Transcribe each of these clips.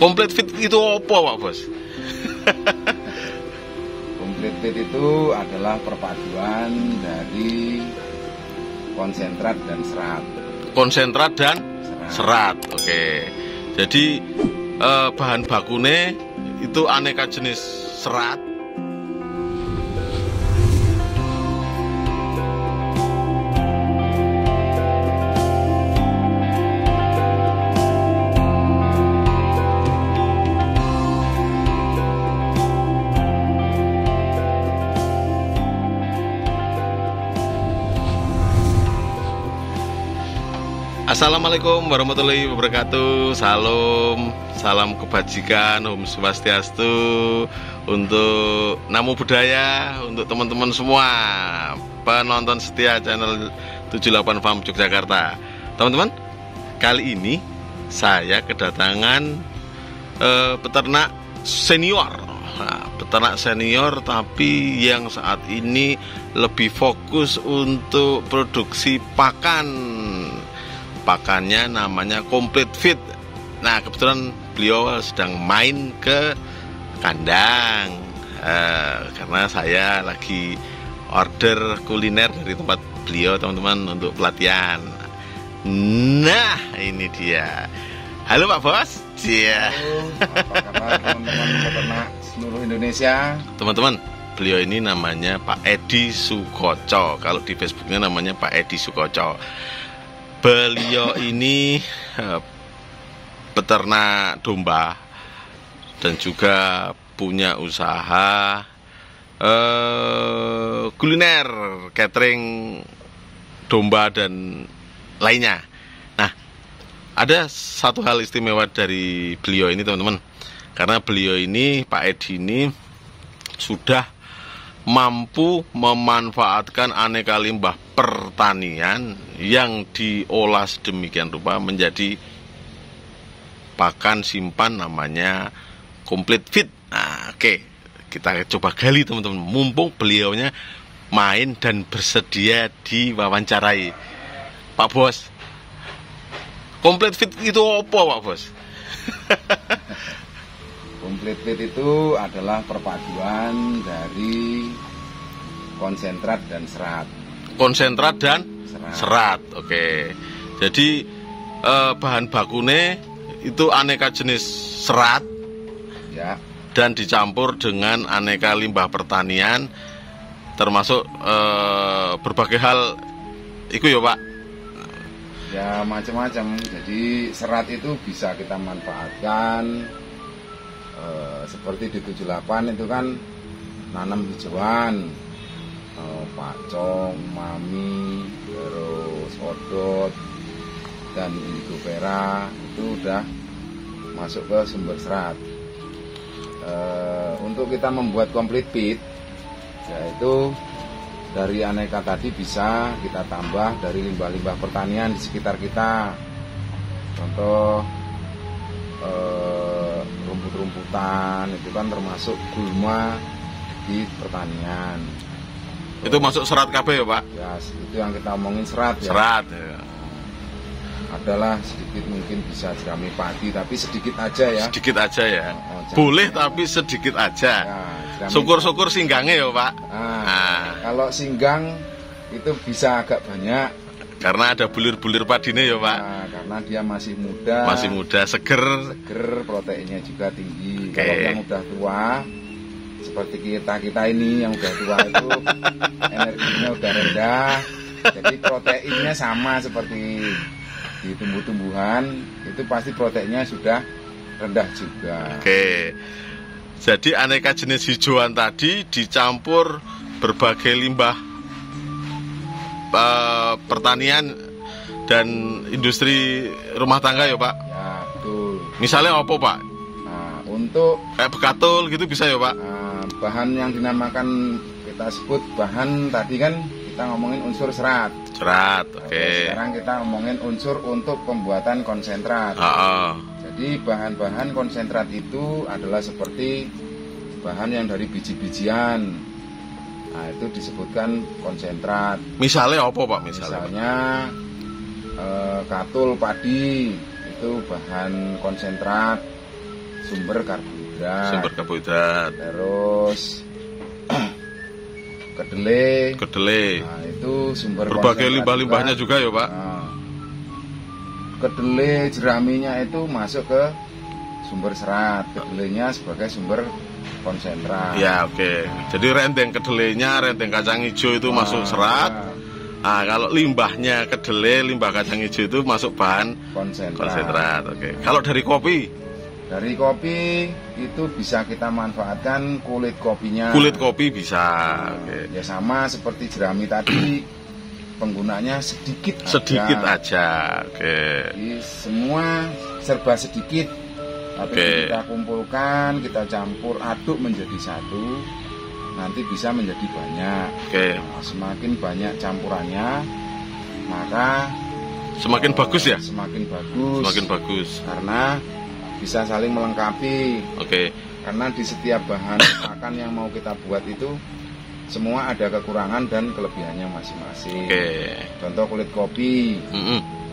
Complete Fit itu apa Pak Bos? Complete Fit itu adalah perpaduan dari konsentrat dan serat. Konsentrat dan serat. Oke. Jadi bahan bakune itu aneka jenis serat. Assalamualaikum warahmatullahi wabarakatuh. Salam kebajikan, Om Swastiastu untuk Namo Buddhaya, untuk teman-teman semua penonton setia channel 78 Farm Yogyakarta. Teman-teman, kali ini saya kedatangan peternak senior. Peternak senior tapi yang saat ini lebih fokus untuk produksi pakan. Pakannya namanya Complete Fit. Nah, kebetulan beliau sedang main ke kandang karena saya lagi order kuliner dari tempat beliau, teman-teman, untuk pelatihan. Nah, ini dia. Halo Pak Bos. Iya. Apa kabar teman-teman peternak seluruh Indonesia? Teman-teman, beliau ini namanya Pak Edi Sukoco. Kalau di Facebooknya namanya Pak Edi Sukoco. Beliau ini peternak domba dan juga punya usaha kuliner, catering domba dan lainnya. Nah, ada satu hal istimewa dari beliau ini, teman-teman, karena beliau ini, Pak Edi ini, sudah mampu memanfaatkan aneka limbah pertanian yang diolah sedemikian rupa menjadi pakan simpan namanya Complete Fit. Nah, oke, kita coba gali, teman-teman, mumpung beliaunya main dan bersedia diwawancarai. Pak Bos, Complete Fit itu apa Pak Bos? Complete Fit itu adalah perpaduan dari konsentrat dan serat. Konsentrat dan serat. Oke. Jadi bahan bakune itu aneka jenis serat, ya, dan dicampur dengan aneka limbah pertanian, termasuk berbagai hal. Iku ya Pak? Ya, macam-macam. Jadi serat itu bisa kita manfaatkan seperti di 78 itu kan nanam hijauan, pacong, mami, terus odot dan indigo vera, itu udah masuk ke sumber serat. Untuk kita membuat Complete Fit, yaitu dari aneka tadi bisa kita tambah dari limbah-limbah pertanian di sekitar kita. Contoh rumput-rumputan itu kan termasuk gulma di pertanian. Itu masuk serat KB ya Pak? Ya, itu yang kita omongin serat ya. Serat ya. Adalah sedikit mungkin bisa jerami padi, tapi sedikit aja ya. Sedikit aja ya. Boleh tapi sedikit aja. Ya, syukur-syukur singgangnya ya Pak. Kalau singgang itu bisa agak banyak. Karena ada bulir-bulir padinya ya Pak. Nah, karena dia masih muda. Masih muda, seger. Seger, proteinnya juga tinggi. Okay. Kalau yang udah tua, seperti kita ini yang udah tua itu energinya udah rendah. Jadi proteinnya sama seperti di tumbuh-tumbuhan, itu pasti proteinnya sudah rendah juga. Oke. Jadi aneka jenis hijauan tadi dicampur berbagai limbah pertanian dan industri rumah tangga ya Pak? Ya, betul. Misalnya apa Pak? Nah, untuk kayak bekatul gitu bisa ya Pak? Bahan yang dinamakan, kita sebut bahan tadi kan kita ngomongin unsur serat. Serat, oke. Okay. Sekarang kita ngomongin unsur untuk pembuatan konsentrat. Jadi bahan-bahan konsentrat itu adalah seperti bahan yang dari biji-bijian. Nah, itu disebutkan konsentrat. Misalnya apa Pak? Misalnya katul padi itu bahan konsentrat. sumber karbohidrat. Sumber karbohidrat. Terus kedelai. Nah, itu sumber berbagai limbah-limbahnya juga ya, Pak. Nah, kedelai jeraminya itu masuk ke sumber serat. Kedelainya sebagai sumber konsentrat. Ya, oke. Jadi renteng kedelainya, renteng kacang hijau itu masuk serat. Nah, kalau limbahnya kedelai, limbah kacang hijau itu masuk bahan konsentrat. Oke. Kalau dari kopi? Dari kopi itu bisa kita manfaatkan kulit kopinya. Kulit kopi bisa. Oke. Ya sama seperti jerami tadi, penggunanya sedikit aja. Oke. Jadi semua serba sedikit. Tapi kita kumpulkan, kita campur, aduk menjadi satu. Nanti bisa menjadi banyak. Nah, semakin banyak campurannya, maka semakin bagus ya? Semakin bagus. Semakin bagus. Karena bisa saling melengkapi. Karena di setiap bahan makan yang mau kita buat itu semua ada kekurangan dan kelebihannya masing-masing. Contoh kulit kopi.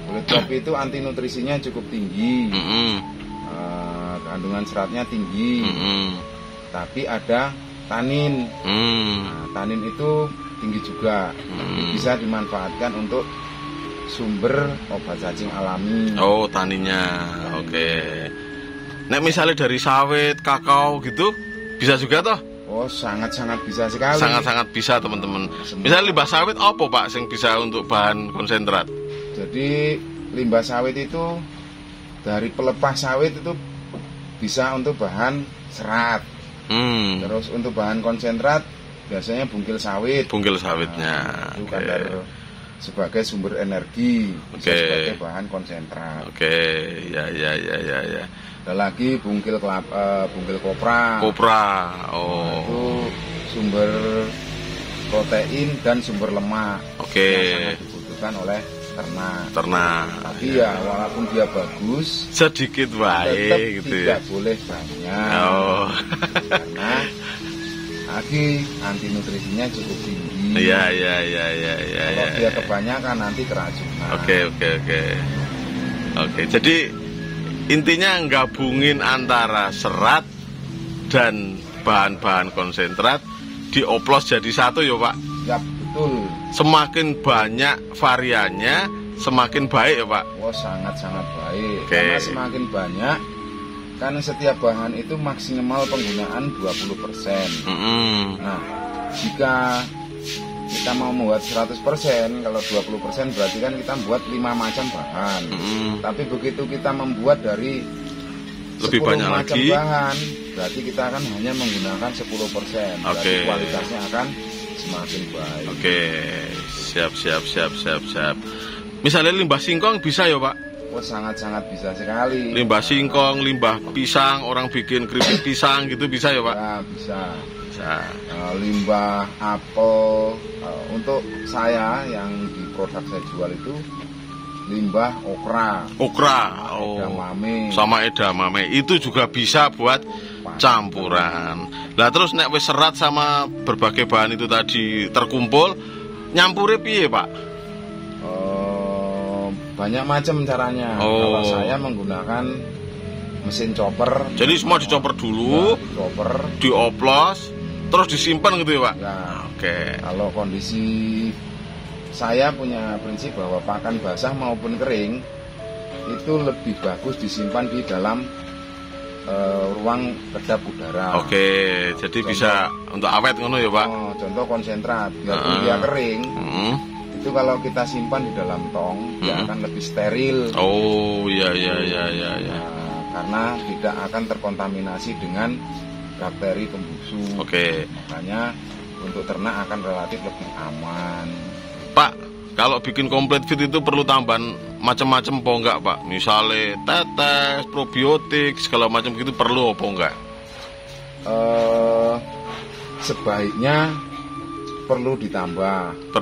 Kulit kopi itu anti nutrisinya cukup tinggi. Kandungan seratnya tinggi. Tapi ada tanin. Nah, tanin itu tinggi juga. Bisa dimanfaatkan untuk sumber obat cacing alami. Oh, taninnya. Nek misalnya dari sawit, kakao gitu, bisa juga toh? Oh, sangat-sangat bisa sekali. Sangat-sangat bisa, teman-teman. Misalnya limbah sawit apa, Pak, yang bisa untuk bahan konsentrat? Jadi limbah sawit itu dari pelepah sawit itu bisa untuk bahan serat. Terus untuk bahan konsentrat biasanya bungkil sawit. Bungkil sawitnya. Nah, itu kadar sebagai sumber energi, sebagai bahan konsentrat. Ya. Ada lagi bungkil kopra. Oh. Itu sumber protein dan sumber lemak. Yang sangat dibutuhkan oleh ternak. Tapi ya walaupun dia bagus, sedikit baik gitu tidak boleh banyak. Karena lagi anti nutrisinya cukup tinggi. Iya. Kalau dia kebanyakan nanti keracunan. Oke. Jadi intinya gabungin antara serat dan bahan-bahan konsentrat dioplos jadi satu ya, Pak. Ya, betul. Semakin banyak variannya, semakin baik ya, Pak. Oh, sangat-sangat baik. Karena semakin banyak, kan setiap bahan itu maksimal penggunaan 20%. Nah, jika kita mau membuat 100%, kalau 20% berarti kan kita membuat 5 macam bahan. Tapi begitu kita membuat dari lebih banyak macam lagi bahan, berarti kita akan hanya menggunakan 10%. Berarti kualitasnya akan semakin baik. Siap. Misalnya limbah singkong bisa ya, Pak? Oh, sangat-sangat bisa sekali. Limbah singkong, limbah pisang, orang bikin keripik pisang gitu bisa ya, Pak? Ya, bisa. Limbah apel, untuk saya yang di produk saya jual itu limbah okra. Edamame. Sama edamame itu juga bisa buat campuran. Lah terus nek wis serat sama berbagai bahan itu tadi terkumpul, nyampure piye, Pak? Banyak macam caranya. Kalau saya menggunakan mesin chopper. Jadi semua dicoper dulu, dioplos, terus disimpan gitu ya, Pak? Ya. Kalau kondisi saya punya prinsip bahwa pakan basah maupun kering itu lebih bagus disimpan di dalam ruang kedap udara. Jadi bisa untuk awet ngono ya, Pak? Contoh konsentrat, biarpun dia kering, itu kalau kita simpan di dalam tong, dia akan lebih steril. Karena tidak akan terkontaminasi dengan bakteri pembusuk. Makanya untuk ternak akan relatif lebih aman. Pak, kalau bikin komplit fit itu perlu tambahan macam-macam apa enggak, Pak? Misalnya tetes, probiotik, segala macam gitu perlu apa enggak? Sebaiknya perlu ditambah.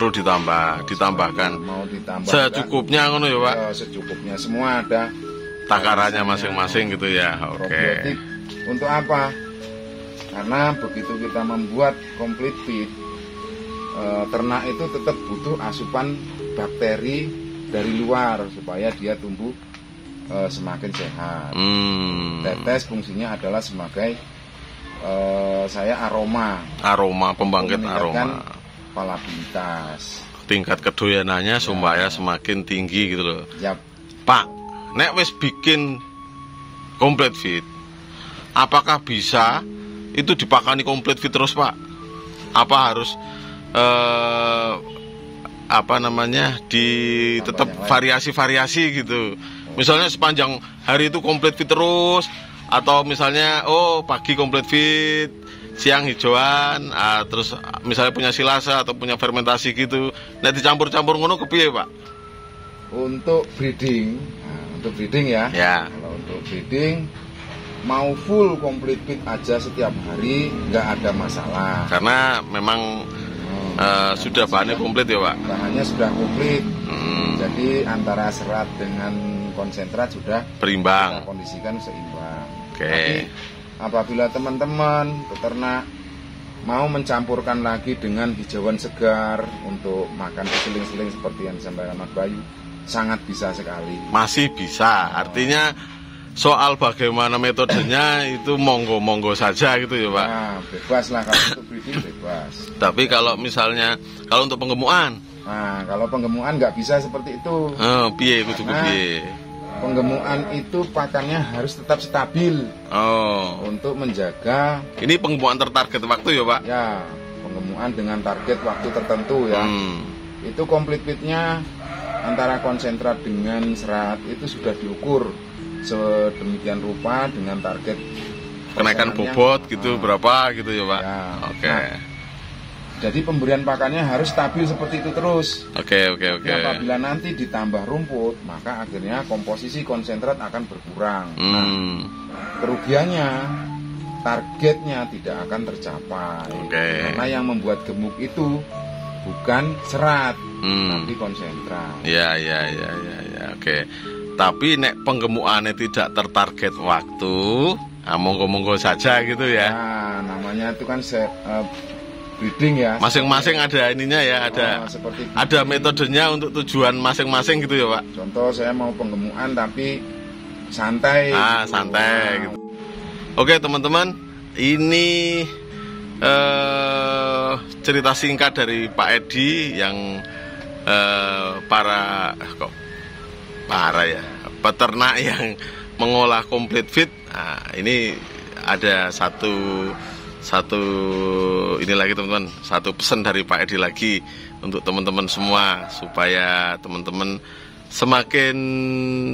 Ditambahkan. Mau ditambahkan secukupnya ngono ya, Pak? Secukupnya, semua ada takarannya masing-masing gitu ya. Probiotik untuk apa? Karena begitu kita membuat komplit fit, ternak itu tetap butuh asupan bakteri dari luar supaya dia tumbuh semakin sehat. Hmm. Tetes fungsinya adalah sebagai saya aroma Pembangkit meningkatkan aroma. Palabilitas. Tingkat kedoyanannya supaya semakin tinggi gitu loh. Yap. Pak, nek wis bikin komplit fit, apakah bisa itu dipakani komplit fit terus, Pak? Apa harus tetap variasi-variasi gitu? Misalnya sepanjang hari itu komplit fit terus, atau misalnya pagi komplit fit, siang hijauan, terus misalnya punya silase atau punya fermentasi gitu. Nah dicampur-campur ngono kepiye, Pak? Untuk breeding ya. Kalau untuk breeding mau full complete fit aja setiap hari nggak ada masalah. Karena memang sudah bahannya komplit ya, Pak. Bahannya sudah komplit. Jadi antara serat dengan konsentrat sudah berimbang. Kita kondisikan seimbang. Tapi apabila teman-teman peternak mau mencampurkan lagi dengan hijauan segar untuk makan seling-seling seperti yang disampaikan Mas Bayu, sangat bisa sekali. Masih bisa. Artinya soal bagaimana metodenya itu monggo-monggo saja gitu ya, Pak. Nah, bebas lah kalau untuk breeding bebas. Tapi kalau misalnya untuk penggemukan. Nah, kalau penggemukan nggak bisa seperti itu. Piye kudu piye? Penggemukan itu pakannya harus tetap stabil. Untuk menjaga. Ini penggemukan tertarget waktu ya, Pak? Ya, penggemukan dengan target waktu tertentu ya. Itu complete fitnya antara konsentrat dengan serat itu sudah diukur sedemikian rupa dengan target kenaikan bobot gitu berapa gitu ya, Pak? Ya. Oke. Jadi pemberian pakannya harus stabil seperti itu terus. Oke. Apabila nanti ditambah rumput, maka akhirnya komposisi konsentrat akan berkurang. Nah, kerugiannya targetnya tidak akan tercapai. Karena yang membuat gemuk itu bukan serat, tapi konsentrat. Ya. Oke. Tapi nek penggemukannya tidak tertarget waktu, monggo-monggo saja gitu ya. Nah, namanya itu kan breeding ya. Masing-masing ada ininya ya, ada metodenya untuk tujuan masing-masing gitu ya, Pak. Contoh saya mau penggemukan tapi santai. Santai gitu. Oke, teman-teman, ini cerita singkat dari Pak Edi yang para peternak yang mengolah complete fit. Nah, ini ada satu ini lagi teman-teman, satu pesan dari Pak Edi lagi untuk teman-teman semua supaya teman-teman semakin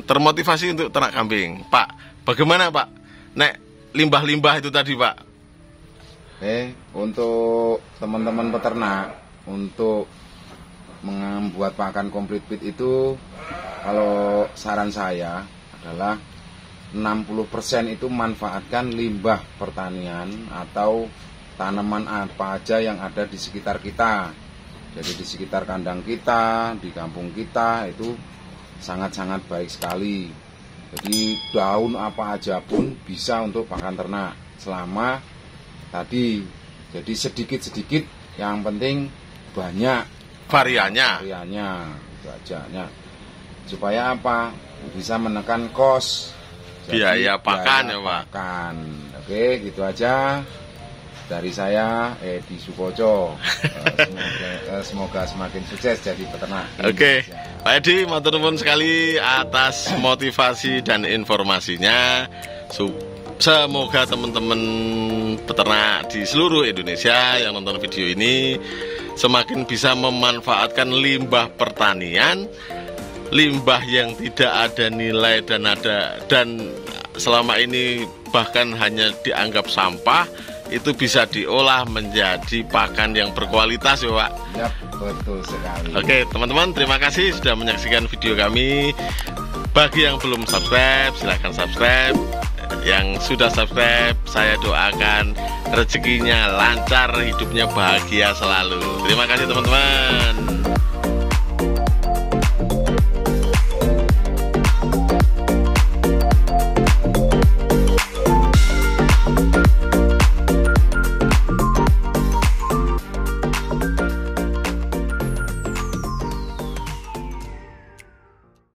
termotivasi untuk ternak kambing. Pak, bagaimana Pak? Nek limbah-limbah itu tadi, Pak. Untuk teman-teman peternak untuk membuat pakan complete fit itu, kalau saran saya adalah 60% itu manfaatkan limbah pertanian atau tanaman apa aja yang ada di sekitar kita. Jadi di sekitar kandang kita, di kampung kita itu sangat-sangat baik sekali. Jadi daun apa aja pun bisa untuk pakan ternak selama tadi. Jadi sedikit-sedikit, yang penting banyak variannya itu aja. Supaya apa? Bisa menekan kos biaya pakan ya, Pak. Oke, gitu aja dari saya, Edi Sukoco. Semoga semakin sukses jadi peternak. Oke, Pak Edi, matur nuwun sekali atas motivasi dan informasinya. Semoga teman-teman peternak di seluruh Indonesia yang nonton video ini semakin bisa memanfaatkan limbah pertanian, limbah yang tidak ada nilai dan selama ini bahkan hanya dianggap sampah, itu bisa diolah menjadi pakan yang berkualitas ya, Pak. Ya, betul sekali. Oke, teman-teman, terima kasih sudah menyaksikan video kami. Bagi yang belum subscribe, silahkan subscribe. Yang sudah subscribe, saya doakan rezekinya lancar, hidupnya bahagia selalu. Terima kasih teman-teman.